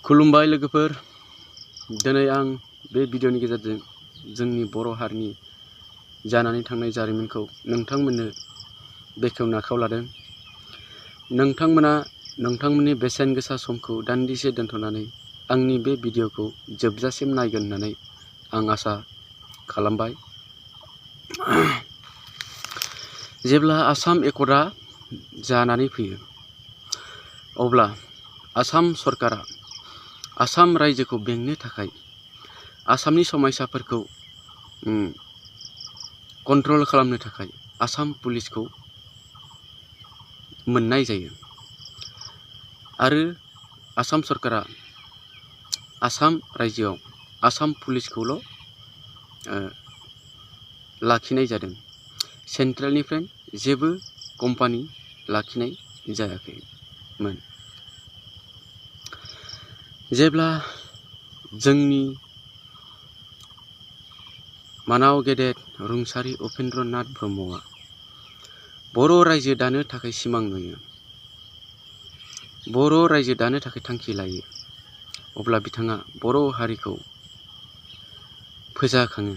खुलुमबाय लोगोफोर, दिनै आं बे भिडिअनि गेजेरजों जोंनि बर' हारिनि जानानै थांनाय जारिमिनखौ नोंथांमोननो बेखेवनो आखायाव लादों। नोंथांमोना नोंथांमोननि बेसेन गोसा समखौ दान्दिसे दोनथ'नानै आंनि बे भिडिअखौ जोबजासिम नायगोन होननानै आं आसा खालामबाय। जेब्ला आसाम एकर्डआ जानानै फैयो, अब्ला आसाम सरकारा आसाम रायजोखौ बेंनो थाखाय आसामनि समायसाफोरखौ कन्ट्रल खालामनो थाखाय आसाम पुलिसखौ मोननाय जायो आरो आसाम सरकारा आसाम रायजोआव आसाम पुलिसखौल' लाखिनाय जादों। सेन्ट्रेलनिफ्राय जेबो कम्पानि लाखिनाय जायाखैमोन। जेब्ला जोंनि मानाव गेदेर रुंसारि उपेन्द्रनाथ ब्रह्मआ बर' रायजो दानो थाखाय सिमां नुयो, बर' रायजो दानो थाखाय थांखि लायो, अब्ला बिथाङा बर' हारिखौ फोजाखाङो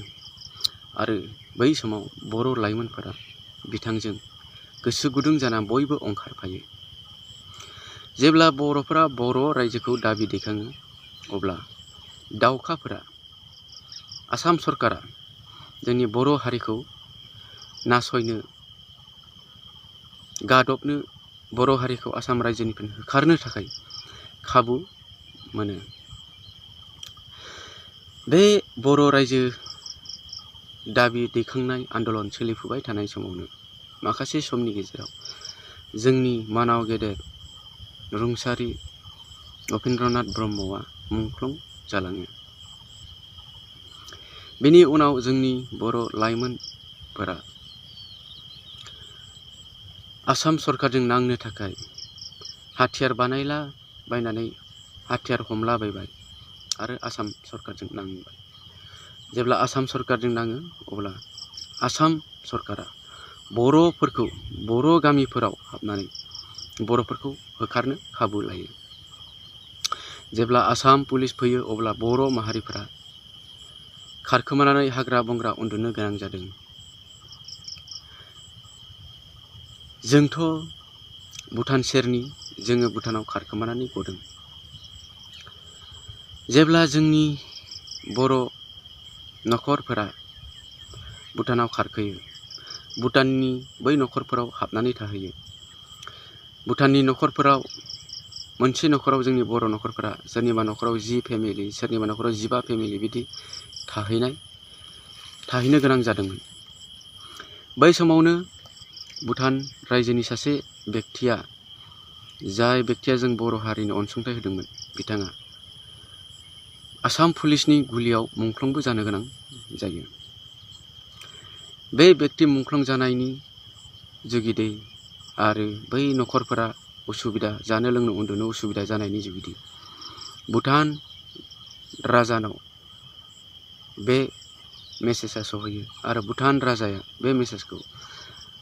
आरो बै समाव बर' लाइमोनफोरा बिथांजों गोसो गुदुं जाना बयबो ओंखारफायो। जेब्ला बर'फोरा बर' रायजोखौ दाबि दैखाङो, अब्ला दावखाफोरा आसाम सरकारा जोंनि बर' हारिखौ नासयनो, गादबनो, बर' हारिखौ आसाम रायजोनिफ्राय होखारनो थाखाय खाबु मोनो। बे बर' रायजो दाबि दैखांनाय आन्दलन सोलिफुबाय थानाय समावनो माखासे समनि गेजेराव जोंनि मानाव गेदेर रुंसारि उपेन्द्रनाथ ब्रह्मआ मुंख्लं जालाङो। बेनि उनाव जोंनि बर' लाइमोनफोरा आसाम सरकारजों नांनो थाखाय हाथियार बानायला बायनानै हाथियार हमलाबायबाय आरो आसाम सरकारजों नांबाय। जेब्ला आसाम सरकारजों नाङो, अब्ला आसाम सरकारा बर'फोरखौ बर' गामिफोराव हाबनानै बर'फोरखौ होखारनो खाबु लायो। जेब्ला आसाम पुलिस फैयो, अब्ला बर' माहारिफोरा खारखोमानानै हाग्रा बंग्रा उन्दुनो गोनां जादों। जोंथ' भुटान सेरनि, जोङो भुटानाव खारखोमानानै गदों। जेब्ला जोंनि बर' न'खरफोरा भुटानाव खारखोयो, भुटाननि बै न'खरफोराव हाबनानै थाहैयो। भुटाननि न'खरफोराव मोनसे न'खराव जोंनि बर' न'खरफोरा सोरनिबा न'खराव 10 फेमिलि, सोरनिबा न'खराव 15 फेमिलि बिदि थाहैनो गोनां जादोंमोन। बै समावनो भुटान रायजोनि सासे बेक्तिया, जाय बेक्तिया जों बर' हारिनो अनसुंथाइ होदोंमोन, बिथाङा आसाम पुलिसनि गुलियाव मुंख्लंबो जानो गोनां जायो। बे बेक्ति मुंख्लं जानायनि जुगिदै आरो बै न'खरफोरा उसुबिदा, जानो लोंनो उन्दुनो उसुबिदा जानायनि जुगिदै भुटान राजानाव बे मेसेजआ सहैयो आरो भुटान राजाया बे मेसेजखौ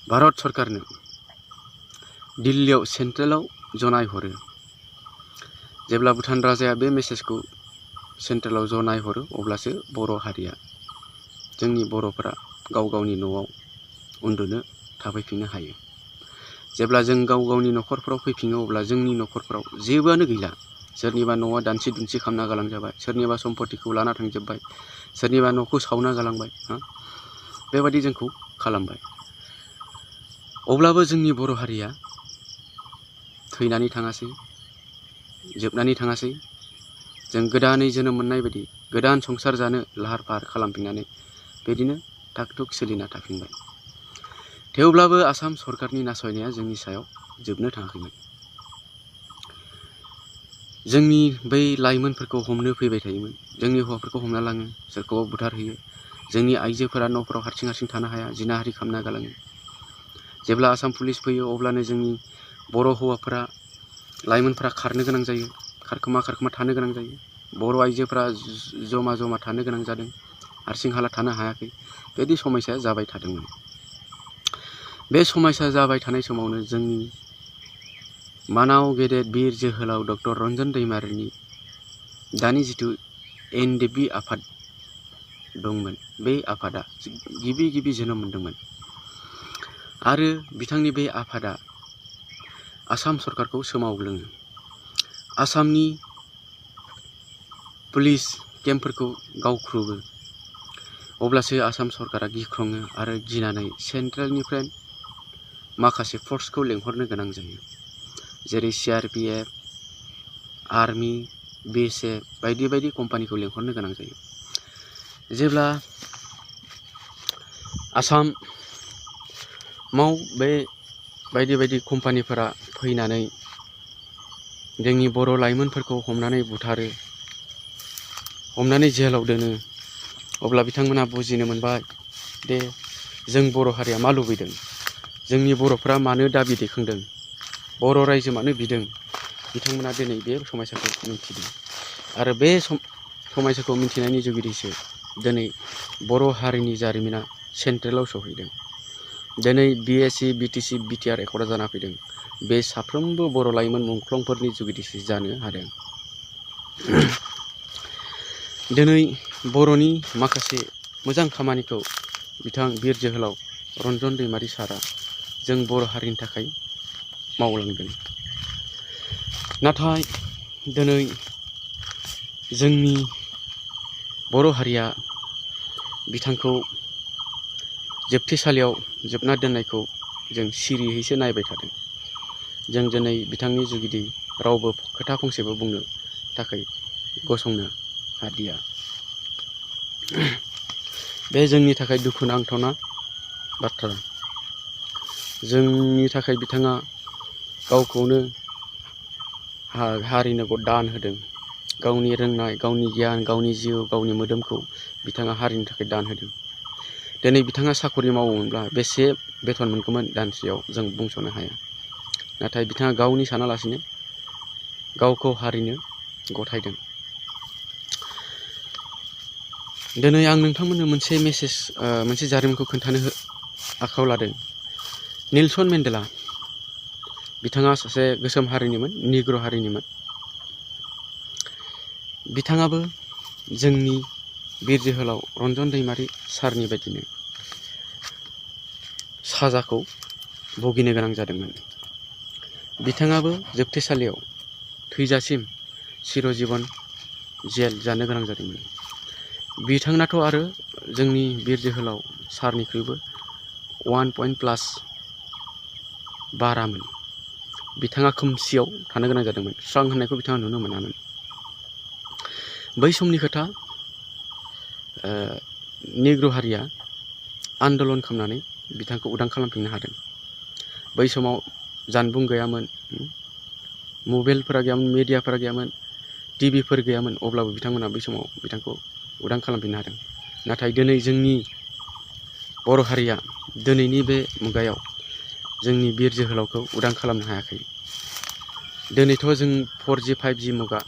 भारत सरकारनो दिल्लीयाव सेन्ट्रेलाव जनायहरो। जेब्ला भुटान राजाया बे मेसेजखौ सेन्ट्रेलाव जनायहरो, अब्लासो बर' हारिया, जोंनि बर'फोरा गाव गावनि न'आव उन्दुनो थाफैफिननो हायो। जेब्ला जों गाव गावनि न'खरफोराव फैफिनो, अब्ला जोंनि न'खरफोराव जेबोआनो गैला। सोरनिबा न'आ दानसे दुनसे खालामना गालांजाबाय, सोरनिबा सम्पतिखौ लाना थांजोब्बाय, सोरनिबा न'खौ सावना गालांबाय, बेबादि जोंखौ खालामबाय। अब्लाबो जोंनि बर' हारिया थैनानै थाङासै, जोबनानै थाङासै। जों गोदानै जोनोम मोननाय बायदि गोदान संसार जानो लाहार फाहार खालामफिननानै बिदिनो थाक थुक सोलिना थाफिनबाय। थेवब्लाबो आसाम सरकारनि नासयनाया जोंनि सायाव जोबनो थाङाखैमोन। जोंनि बै लाइमोनफोरखौ हमनो फैबाय थायोमोन, जोंनि हौवाफोरखौ हमना लाङो, सोरखौबा बुथारहैयो। जोंनि आइजोफोरा न'फोराव हारसिं हारसिं थानो हाया, जिनाहारि खालामना गालाङो। जेब्ला आसाम पुलिस फैयो, अब्लानो जोंनि बर' हौवाफोरा, लाइमोनफोरा खारनो गोनां जायो, खारखोमा थानो गोनां जायो। बर' आइजोफोरा जमा जमा थानो गोनां जादों, हारसिं हाला थानो हायाखै। बेबायदि समस्या जाबाय थादोंमोन। बे समस्या जाबाय थानाय समावनो जोंनि मानाव गेदेर बिर जोहोलाव डक्टर रन्जन दैमारिनि दानि जिथु एनडिएफबि आफाद दंमोन, बे आफादा गिबि जोनोम मोन्दोंमोन आरो बिथांनि बे आफादा आसाम सरकारखौ सोमावग्लुङो। आसामनि पुलिस केम्पफोरखौ गावख्रुबो। अब्लासो आसाम सरकारा गिख्रङो आरो गिनानै सेन्ट्रेलनिफ्राय माखासे फर्सखौ लेंहरनो गोनां जायो, जेरै CRPF, आर्मि, BSF बायदि कम्पानिखौ लेंहरनो गोनां जायो। जेब्ला आसामाव बे बायदि कम्पानिफोरा फैनानै जोंनि बर' लाइमोनफोरखौ हमनानै बुथारो, हमनानै जेलाव दोनो, अब्ला बिथांमोना बुजिनो मोनबाय दे जों बर' हारिया मा लुबैदों, जोंनि बर'फ्रा मानो दाबि दैखांदों, बर' रायजो मानो बिदों। बिथांमोना दिनै बे समायसाखौ मिन्थिदों आरो बे समायसाखौ मिन्थिनायनि जुगिदिसो दिनै बर' हारिनि जारिमिना सेन्ट्रेलाव सहैदों। दिनै BSc, BTC, BTR एकर्डआ जाना फैदों। बे साफ्रोमबो बर' लाइमोन मुंख्लंफोरनि जुगिदिसो जानो हादों। दिनै बर'नि माखासे मोजां खामानिखौ बिथां बिर जोहोलाव रन्जन दैमारि सारा जों बर' हारिनि थाखाय मावलांदों। नाथाय दिनै जोंनि बर' हारिया बिथांखौ जोबथेसालियाव जोबना दोननायखौ जों सिरियैसो नायबाय थादों। जों दिनै बिथांनि जुगिदि रावबो खोथा फंसेबो बुंनो थाखाय गसंनो हादिया। बे जोंनि थाखाय दुखुनांथावना बाथ्रा। जोंनि थाखाय बिथाङा गावखौनो हारिनो दान होदों। गावनि रोंनाय, गावनि गियान, गावनि जिउ, गावनि मोदोमखौ बिथाङा हारिनि थाखाय दान होदों। दिनै बिथाङा साकरि मावोमोनब्ला बेसे बेथन मोनगौमोन दानसेयाव जों बुंस'नो हाया। नाथाय बिथाङा गावनि सानालासिनो गावखौ हारिनो गथायदों। दिनै आं नोंथांमोननो मोनसे जारिमिनखौ खोन्थानो आखायाव लादों। नेलसन मेन्डेला, बिथाङा सासे गोसोम हारिनिमोन, निग्र' हारिनिमोन। बिथाङाबो जोंनि बिर जोहोलाव रन्जन दैमारि सारनि बायदिनो साजाखौ भुगिनो गोनां जादोंमोन। बिथाङाबो जोबथेसालियाव थैजासिम चिरजीबन जेल जानो गोनां जादोंमोन। बिथांनाथ' आरो जोंनि बिर जोहोलाव सारनिख्रुइबो 1+ बारामोन। बिथाङा खोमसियाव थानो गोनां जादोंमोन। स्रां होननायखौ बिथाङा नुनो मोनामोन। बै समनि खोथा, निग्र' हारिया आन्दलन खालामनानै बिथांखौ उदां खालामफिननो हादों। बै समाव जानबुं गैयामोन, मबाइलफोरा गैयामोन, मिडियाफोरा गैयामोन, टिभिफोर गैयामोन। अब्लाबो बिथांमोना बै समाव बिथांखौ उदां खालामफिननो हादों। नाथाय दिनै जोंनि बर' हारिया दिनैनि बे मुगायाव जोंनि बिर जोहोलावखौ उदां खालामनो हायाखै। दिनैथ' जों 4G 5G मुगा।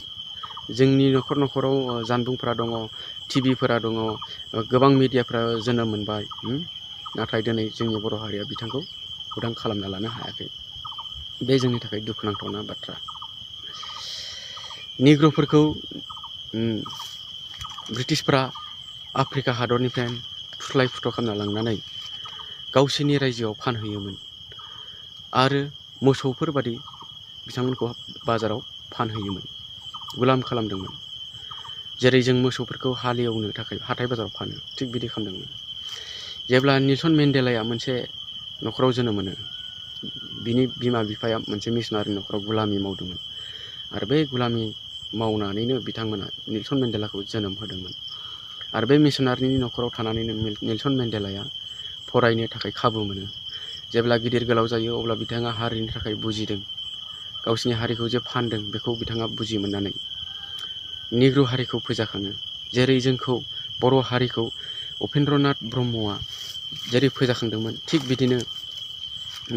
जोंनि न'खराव जानबुंफोरा दङ, टिभिफोरा दङ, गोबां मिडियाफ्रा जोनोम मोनबाय। नाथाय दिनै जोंनि बर' हारिया बिथांखौ उदां खालामना लानो हायाखै। बे जोंनि थाखाय दुखुनांथावना बाथ्रा। निग्र'फोरखौ ब्रिटिशफोरा आफ्रिका हादरनिफ्राय थुस्लाय फुथ' खालामना लांनानै गावसोरनि रायजोआव फानहैयोमोन आरो मोसौफोर बादि बिथांमोनखौ बाजाराव फानहैयोमोन, गुलाम खालामदोंमोन। जेरै जों मोसौफोरखौ हालेवनो थाखाय हाथाय बाजाराव फानो, थिग बिदि खालामदोंमोन। जेब्ला नेलसन मेन्डेलाया मोनसे न'खराव जोनोम मोनो, बिनि बिमा बिफाया मोनसे मिशनारि न'खराव गुलामि मावदोंमोन आरो बे गुलामि मावनानैनो बिथांमोना नेलसन मेन्डेलाखौ जोनोम होदोंमोन। आरो बे मिशनारिनि न'खराव थानानैनो नेलसन मेन्डेलाया फरायनो थाखाय खाबु मोनो। जेब्ला गिदिर गोलाव जायो अब्ला बिथाङा हारिनि थाखाय बुजिदों। गावसिनि हारिखौ जे फानदों बेखौ बिथाङा बुजि मोननानै निग्र' हारिखौ फोजाखाङो। जेरै जोंखौ बर' हारिखौ उपेन्द्रनाथ ब्रह्मआ जेरै फोजाखांदोंमोन, थिग बिदिनो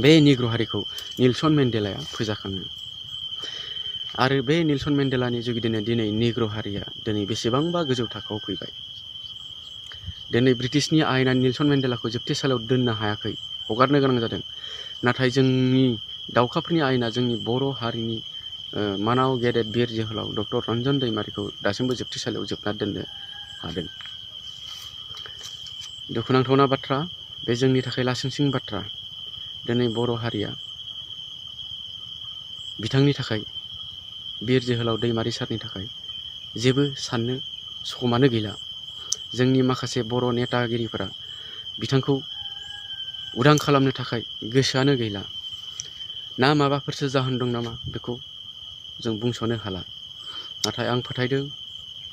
बे निग्र' हारिखौ नेलसन मेन्डेलाया फोजाखाङो। आरो बे नेलसन मेन्डेलानि जुगिदिनो दिनै निग्र' हारिया दिनै बेसेबांबा गोजौ थाखोआव फैबाय। दिनै ब्रिटिशनि आयेना नेलसन मेन्डेलाखौ जोबथेसालियाव दोननो हायाखै, हगारनो गोनां जादों। नाथाय जोंनि दावखाफोरनि आयेना जोंनि बर' हारिनि मानाव गेदेर बिर जोहोलाव डक्टर रन्जन दैमारिखौ दासिमबो जोबथेसालियाव जोबना दोननो हादों। दुखुनांथावना बाथ्रा, बे जोंनि थाखाय लासिंसिं बाथ्रा। दिनै बर' हारिया बिथांनि थाखाय, बिर जोहोलाव दैमारि सारनि थाखाय जेबो साननो समानो गैला। जोंनि माखासे बर' नेतागिरिफोरा बिथांखौ उदां खालामनो थाखाय गोसोआनो गैला। ना माबाफोरसो जाहोन दं नामा बेखौ जों बुंस'नो हाला। नाथाय आं फोथायदों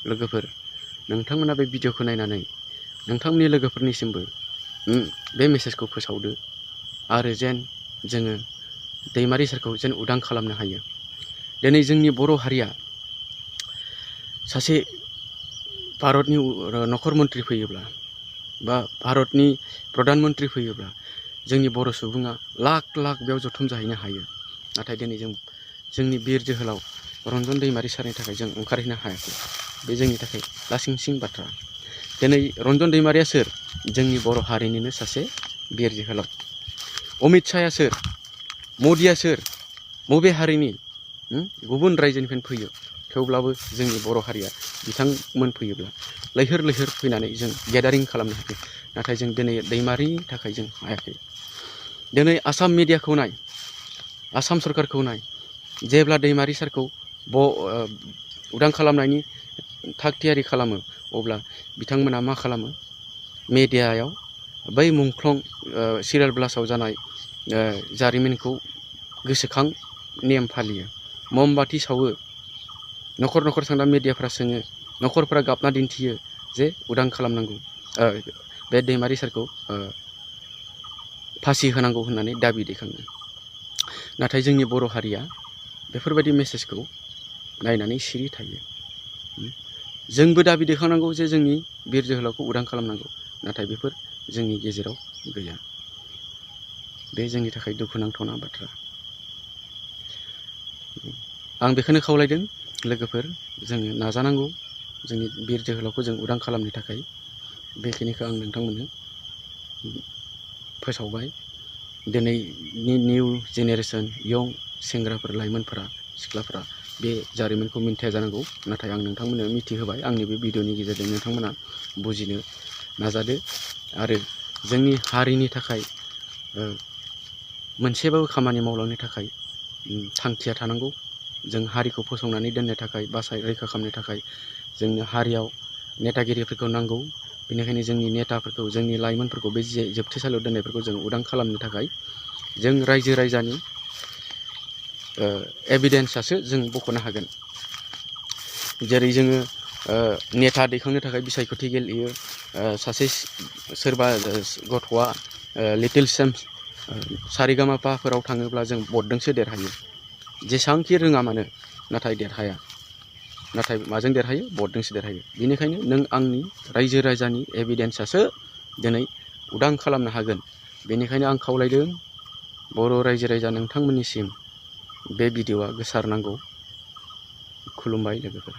लोगोफोर, नोंथांमोना बे भिडिअखौ नायनानै नोंथांमोननि लोगोफोरनिसिमबो बे मेसेजखौ फोसावदो आरो जेन जोङो दैमारि सारखौ जेन उदां खालामनो हायो। दिनै जोंनि बर' हारिया सासे भारतनि नखर मन्त्रि फैयोब्ला बा भारतनि प्रधान मन्त्रि फैयोब्ला जोंनि बर' सुबुङा लाख लाख बेयाव जथुम जाहैनो हायो। नाथाय दिनै जोंनि बिर जोहोलाव रन्जन दैमारि सारनि थाखाय जों ओंखारहैनो हायाखै। बे जोंनि थाखाय लासिंसिं बाथ्रा। दिनै रन्जन दैमारिया सोर? जोंनि बर' हारिनिनो सासे बिर जोहोलाव। अमित शाहया सोर? मदिया सोर? बबे हारिनि? गुबुन रायजोनिफ्रायनो फैयो। थेवब्लाबो जोंनि बर' हारिया बिथांमोन फैयोब्ला लैहोर लैहोर फैनानै जों गेदारिं खालामनो हायो। नाथाय जों दिनै दैमारिनि थाखाय जों हायाखै। दिनै आसाम मिडियाखौ नाय, आसाम सरकारखौ नाय, जेब्ला दैमारि सारखौ उदां खालामनायनि थाग थियारि खालामो, अब्ला बिथांमोना मा खालामो? मेडियायाव बै मुंख्लं सिरियाल ब्लास्टआव जानाय जारिमिनखौ गोसोखां नेम फालियो। ममबाति सावो, न'खर न'खर थांना मेडियाफ्रा सोङो, न'खरफ्रा गाबना दिन्थियो जे उदां खालामनांगौ, बे दैमारि सारखौ फासि होनांगौ होननानै दाबि दैखाङो। नाथाय जोंनि बर' हारिया बेफोरबायदि मेसेजखौ नायनानै सिरि थायो। जोंबो दाबि दैखांनांगौ जे जोंनि बिर जोहोलावखौ उदां खालामनांगौ, नाथाय बेफोर जोंनि गेजेराव गैया। बे जोंनि थाखाय दुखुनांथावना बाथ्रा। आं बेखौनो खावलायदों लोगोफोर, जोङो नाजानांगौ जोंनि बिर जोहोलावखौ जों उदां खालामनो थाखाय। बेखिनिखौ आं नोंथांमोननो फोसावबाय। दिनैनि निउ जेनेरेसन यं सेंग्राफोर, लाइमोनफोरा, सिख्लाफोरा बे जारिमिनखौ मिन्थिया जानांगौ। नाथाय आं नोंथांमोननो मिथिहोबाय। आंनि बे भिडिअनि गेजेरजों नोंथांमोना बुजिनो नाजादो आरो जोंनि हारिनि थाखाय मोनसेबाबो खामानि मावलांनो थाखाय थांखिया थानांगौ। जों हारिखौ फसंनानै दोननो थाखाय, रैखा खालामनो थाखाय जोंनो हारियाव नेतागिरिफोरखौ नांगौ। बेनिखायनो जोंनि नेताफोरखौ, जोंनि लाइमोनफोरखौ बे जोबथेसालियाव दोननायफोरखौ जों उदां खालामनो थाखाय जों रायजो राजानि एभिडेन्सआसो जों बख'नो हागोन। जेरै जोङो नेता दैखांनो थाखाय बिसायख'थि गेलेयो। सासे सोरबा गथ'आ लिटिल चेम्प्स सारेगामापाफोराव थाङोब्ला जों भटजोंसो देरहायो। जेसांखि रोङा मानो, नाथाय देरहाया। नाथाय माजों देरहायो? भटजोंसो देरहायो। बेनिखायनो नों आंनि रायजो राजानि एभिडेन्सआसो दिनै उदां खालामनो हागोन। बेनिखायनो आं खावलायदों बर' रायजो राजा नोंथांमोननिसिम बे भिडिअ'आ गोसारनांगौ। खुलुमबाय लोगोफोर।